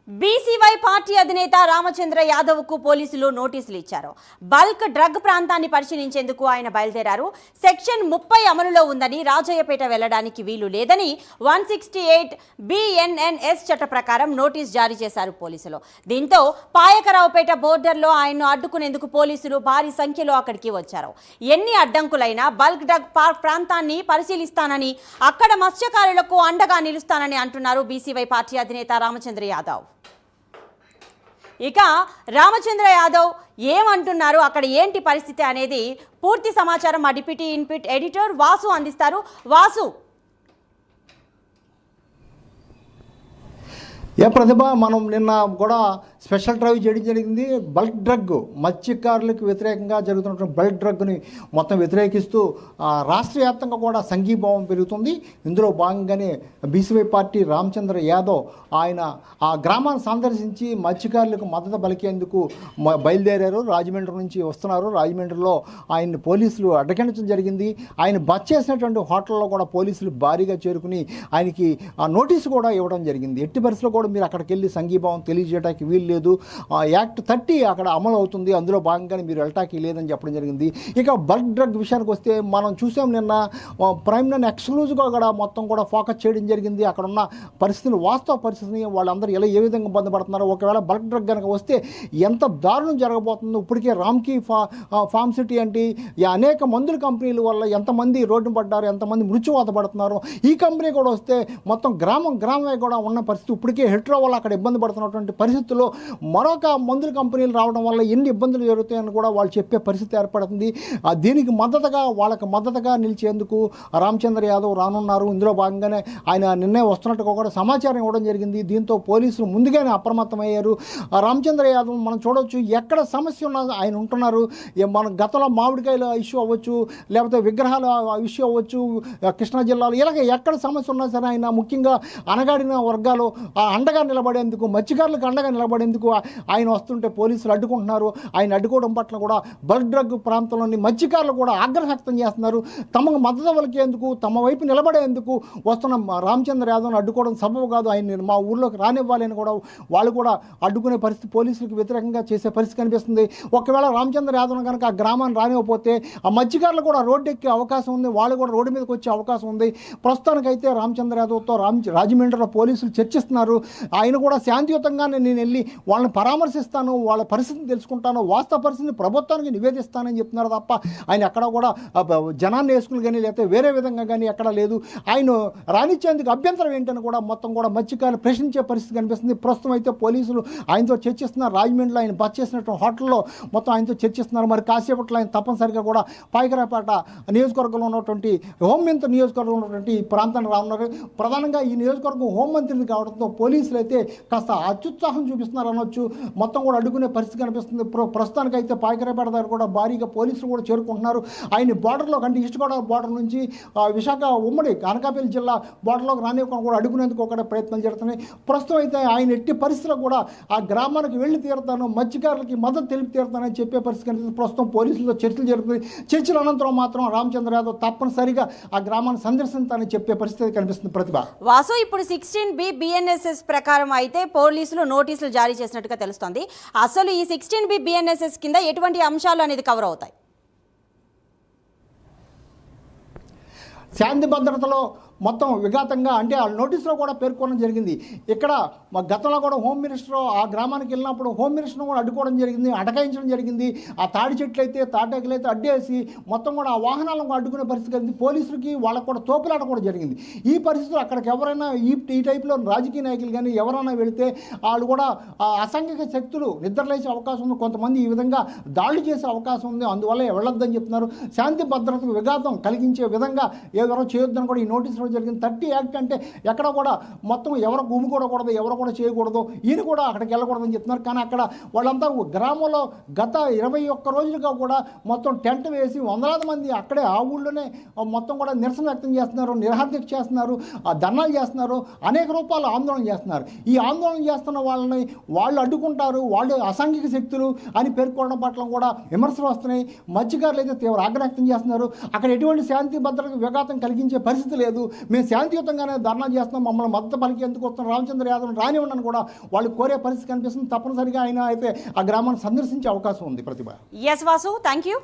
BCY party అధినేత రామచంద్ర యాదవ్కు పోలీసులు నోటీసులు ఇచ్చారు. బల్క్ డ్రగ్ ప్రాంతాన్ని పరిశీలించేందుకు ఆయన బయలుదేరారు. సెక్షన్ 30 అమలులో ఉందని, రాజయ్యపేట వెళ్లడానికి వీలు లేదని 168 BNNS చట్ట ప్రకారం నోటీస్ జారీ చేశారు పోలీసులు. దీంతో పాయకరావుపేట బోర్డర్లో ఆయన్ను అడ్డుకునేందుకు పోలీసులు భారీ సంఖ్యలో అక్కడికి వచ్చారు. ఎన్ని అడ్డంకులైనా బల్క్ డ్రగ్ ప్రాంతాన్ని పరిశీలిస్తానని, అక్కడ మత్స్యకారులకు అండగా నిలుస్తానని అంటున్నారు బీసీవై పార్టీ అధినేత రామచంద్ర యాదవ్. ఇక రామచంద్ర యాదవ్ ఏమంటున్నారు, అక్కడ ఏంటి పరిస్థితి అనేది పూర్తి సమాచారం మా డిప్యూటీ ఇన్పుట్ ఎడిటర్ వాసు అందిస్తారు. వాసు, ప్రతిభ, మనం నిన్న కూడా స్పెషల్ డ్రైవ్ చేయడం జరిగింది. బల్క్ డ్రగ్, మత్స్యకారులకు వ్యతిరేకంగా జరుగుతున్నటువంటి బల్క్ డ్రగ్ని మొత్తం వ్యతిరేకిస్తూ రాష్ట్ర వ్యాప్తంగా కూడా సంఘీభావం పెరుగుతుంది. ఇందులో భాగంగానే బీసీవై పార్టీ రామచంద్ర యాదవ్ ఆయన ఆ గ్రామాన్ని సందర్శించి మత్స్యకారులకు మద్దతు పలికేందుకు బయలుదేరారు. రాజమండ్రి నుంచి వస్తున్నారు. రాజమండ్రిలో ఆయన్ని పోలీసులు అడ్డగించడం జరిగింది. ఆయన బస్ చేసినటువంటి హోటల్లో కూడా పోలీసులు భారీగా చేరుకుని ఆయనకి నోటీసు కూడా ఇవ్వడం జరిగింది. ఎట్టి పరిస్థితుల్లో కూడా మీరు అక్కడికి వెళ్ళి సంఘీభావం తెలియజేయడానికి వీలు లేదు, యాక్ట్ 30 అక్కడ అమలు అవుతుంది, అందులో భాగంగానే మీరు వెళ్ళటానికి లేదని చెప్పడం జరిగింది. ఇక బల్క్ డ్రగ్ విషయానికి వస్తే మనం చూసాం, నిన్న ప్రైమ్ నన్ను ఎక్స్క్లూజివ్గా కూడా మొత్తం కూడా ఫోకస్ చేయడం జరిగింది. అక్కడ ఉన్న పరిస్థితిని, వాస్తవ పరిస్థితిని, వాళ్ళందరూ ఎలా ఏ విధంగా ఇబ్బంది పడుతున్నారు, ఒకవేళ బల్క్ డ్రగ్ కనుక వస్తే ఎంత దారుణం జరగబోతుందో. ఇప్పటికే రామ్కీ ఫార్మ్ సిటీ అంటే అనేక మందుల కంపెనీల వల్ల ఎంతమంది రోడ్డు పడ్డారు, ఎంతమంది మృత్యువాత పడుతున్నారు. ఈ కంపెనీ కూడా వస్తే మొత్తం గ్రామమే కూడా ఉన్న పరిస్థితి. ఇప్పటికే హెట్రో వల్ల అక్కడ ఇబ్బంది పడుతున్నటువంటి పరిస్థితుల్లో మరొక మందుల కంపెనీలు రావడం వల్ల ఎన్ని ఇబ్బందులు జరుగుతాయని కూడా వాళ్ళు చెప్పే పరిస్థితి ఏర్పడుతుంది. దీనికి వాళ్ళకి మద్దతుగా నిలిచేందుకు రామచంద్ర యాదవ్ రానున్నారు. ఇందులో భాగంగానే ఆయన నిన్నే వస్తున్నట్టుగా కూడా సమాచారం ఇవ్వడం జరిగింది. దీంతో పోలీసులు ముందుగానే అప్రమత్తమయ్యారు. రామచంద్ర యాదవ్ మనం చూడవచ్చు, ఎక్కడ సమస్య ఉన్నా ఆయన ఉంటున్నారు. మన గతంలో మామిడికాయల ఇష్యూ అవ్వచ్చు, లేకపోతే విగ్రహాల ఇష్యూ అవ్వచ్చు, కృష్ణా జిల్లాలో ఇలాగ ఎక్కడ సమస్య ఉన్నా సరే ఆయన ముఖ్యంగా అనగాడిన వర్గాలు అండగా నిలబడేందుకు, మత్స్యకారులకు అండగా నిలబడేందుకు ఆయన వస్తుంటే పోలీసులు అడ్డుకుంటున్నారు. ఆయన అడ్డుకోవడం పట్ల కూడా బల్క్ డ్రగ్ ప్రాంతంలోని మత్స్యకారులు కూడా ఆగ్రహం వ్యక్తం చేస్తున్నారు. తమకు మద్దతు పలికేందుకు, తమ వైపు నిలబడేందుకు వస్తున్న రామచంద్ర యాదవ్ను అడ్డుకోవడం సబబు కాదు, ఆయన మా ఊళ్ళోకి రానివ్వాలని కూడా వాళ్ళు కూడా అడ్డుకునే పరిస్థితి, పోలీసులకు వ్యతిరేకంగా చేసే పరిస్థితి కనిపిస్తుంది. ఒకవేళ రామచంద్ర యాదవ్ను కనుక ఆ గ్రామాన్ని రానివ్వకపోతే ఆ మత్స్యకారులు కూడా రోడ్డు ఎక్కే అవకాశం ఉంది, వాళ్ళు కూడా రోడ్డు మీదకి వచ్చే అవకాశం ఉంది. ప్రస్తుతానికైతే రామచంద్ర యాదవ్తో రాజమండ్రిలో పోలీసులు చర్చిస్తున్నారు. ఆయన కూడా శాంతియుతంగానే నేను వెళ్ళి వాళ్ళని పరామర్శిస్తాను, వాళ్ళ పరిస్థితిని తెలుసుకుంటాను, వాస్తవ పరిస్థితిని ప్రభుత్వానికి నివేదిస్తానని చెప్తున్నారు తప్ప ఆయన ఎక్కడ కూడా జనాన్ని వేసుకుని కానీ లేకపోతే వేరే విధంగా కానీ ఎక్కడ లేదు. ఆయన రానిచ్చేందుకు అభ్యంతరం ఏంటని కూడా మొత్తం కూడా మత్స్యకారులు ప్రశ్నించే పరిస్థితి కనిపిస్తుంది. ప్రస్తుతం అయితే పోలీసులు ఆయనతో చర్చిస్తున్నారు. రాజమండ్రిలో ఆయన బస్ చేసినట్టు హోటల్లో మొత్తం ఆయనతో చర్చిస్తున్నారు. మరి కాసేపట్లో ఆయన తప్పనిసరిగా కూడా పాయకరాపేట నియోజకవర్గంలో ఉన్నటువంటి హోంమంత్రి నియోజకవర్గంలో ఉన్నటువంటి ప్రాంతానికి రానున్నారు. ప్రధానంగా ఈ నియోజకవర్గం హోంమంత్రిని కావడంతో పోలీసులు అయితే కాస్త అత్యుత్సాహం చూపిస్తున్నారు అనొచ్చు. మొత్తం కూడా అడ్డుకునే పరిస్థితి కనిపిస్తుంది. ప్రస్తుతానికి అయితే పాయకరాపేట దగ్గర కూడా భారీగా పోలీసులు కూడా చేరుకుంటున్నారు. ఆయన బార్డర్లో అంటే ఈస్ట్ గోదావరి బార్డర్ నుంచి విశాఖ ఉమ్మడి అనకాపల్లి జిల్లా బార్డర్లోకి రానివ్వకుండా కూడా అడ్డుకునేందుకు ఒక ప్రయత్నాలు జరుగుతున్నాయి. ప్రస్తుతం అయితే ఆయన ఎట్టి పరిస్థితుల్లో కూడా ఆ గ్రామానికి వెళ్ళి తీరుతాను, మత్స్యకారులకి మద్దతు తెలిపి తీరుతానని చెప్పే పరిస్థితి కనిపిస్తుంది. ప్రస్తుతం పోలీసులతో చర్చలు జరుగుతుంది. చర్చల అనంతరం మాత్రం రామచంద్ర యాదవ్ తప్పనిసరిగా ఆ గ్రామాన్ని సందర్శించాలని చెప్పే పరిస్థితి కనిపిస్తుంది. ప్రతిభ, వాసు, ఇప్పుడు 16B BNSS ప్రకారం అయితే పోలీసులు నోటీసులు జారీ చేసినట్టుగా తెలుస్తోంది. అసలు ఈ 16B BNSS కింద ఎటువంటి అంశాలు అనేది కవర్ అవుతాయి? శాంతి భద్రతలో మొత్తం విఘాతంగా అంటే ఆ నోటీసులో కూడా పేర్కొనడం జరిగింది. ఇక్కడ మా గతంలో కూడా హోమ్ మినిస్టర్ ఆ గ్రామానికి వెళ్ళినప్పుడు హోమ్ మినిస్టర్ను కూడా అడ్డుకోవడం జరిగింది, అటకాయించడం జరిగింది. ఆ తాడి చెట్లు అయితే తాటాకులు అయితే అడ్డేసి మొత్తం కూడా ఆ వాహనాలను అడ్డుకునే పరిస్థితి కలిగింది. పోలీసులకి వాళ్ళకు కూడా తోపులాట కూడా జరిగింది. ఈ పరిస్థితులు అక్కడికి ఎవరైనా ఈ టైప్లో రాజకీయ నాయకులు కానీ ఎవరైనా వెళితే వాళ్ళు కూడా అసాంఘిక శక్తులు నిద్రలేసే అవకాశం ఉంది, కొంతమంది ఈ విధంగా దాడులు చేసే అవకాశం ఉంది. అందువల్ల వెళ్ళొద్దని చెప్తున్నారు. శాంతి భద్రతకు విఘాతం కలిగించే విధంగా ఎవరో చేయొద్దని కూడా ఈ నోటీసులో జరిగింది. 30 యాక్ట్ అంటే ఎక్కడ కూడా మొత్తం ఎవరు గుమ్ముకూడకూడదు, ఎవరు కూడా చేయకూడదు, ఈయన కూడా అక్కడికి వెళ్ళకూడదని చెప్తున్నారు. కానీ అక్కడ వాళ్ళంతా గ్రామంలో గత 21 రోజులుగా కూడా మొత్తం టెంట్ వేసి వందలాది మంది అక్కడే ఆ ఊళ్ళోనే మొత్తం కూడా నిరసన వ్యక్తం చేస్తున్నారు, నిరాధ్యక్ష చేస్తున్నారు, ధర్నాలు చేస్తున్నారు, అనేక రూపాయలు ఆందోళన చేస్తున్నారు. ఈ ఆందోళన చేస్తున్న వాళ్ళని వాళ్ళు అడ్డుకుంటారు, వాళ్ళు అసాంఘిక శక్తులు అని పేర్కొనడం పట్ల కూడా విమర్శలు వస్తున్నాయి. మత్స్యకారులు అయితే తీవ్ర ఆగ్రహం వ్యక్తం చేస్తున్నారు. అక్కడ ఎటువంటి శాంతి భద్రతకు విఘాతం కలిగించే పరిస్థితి లేదు. మేము శాంతియుతంగానే ధర్నా చేస్తున్నాం, మమ్మల్ని మద్దతు పలికి ఎందుకు వస్తున్నాం, రామచంద్ర యాదవ్ రానివ్వండి కూడా వాళ్ళు కోరే పరిస్థితి కనిపిస్తుంది. తప్పనిసరిగా ఆయన అయితే ఆ గ్రామాన్ని సందర్శించే అవకాశం ఉంది. Pratibha. S Vasu, thank you.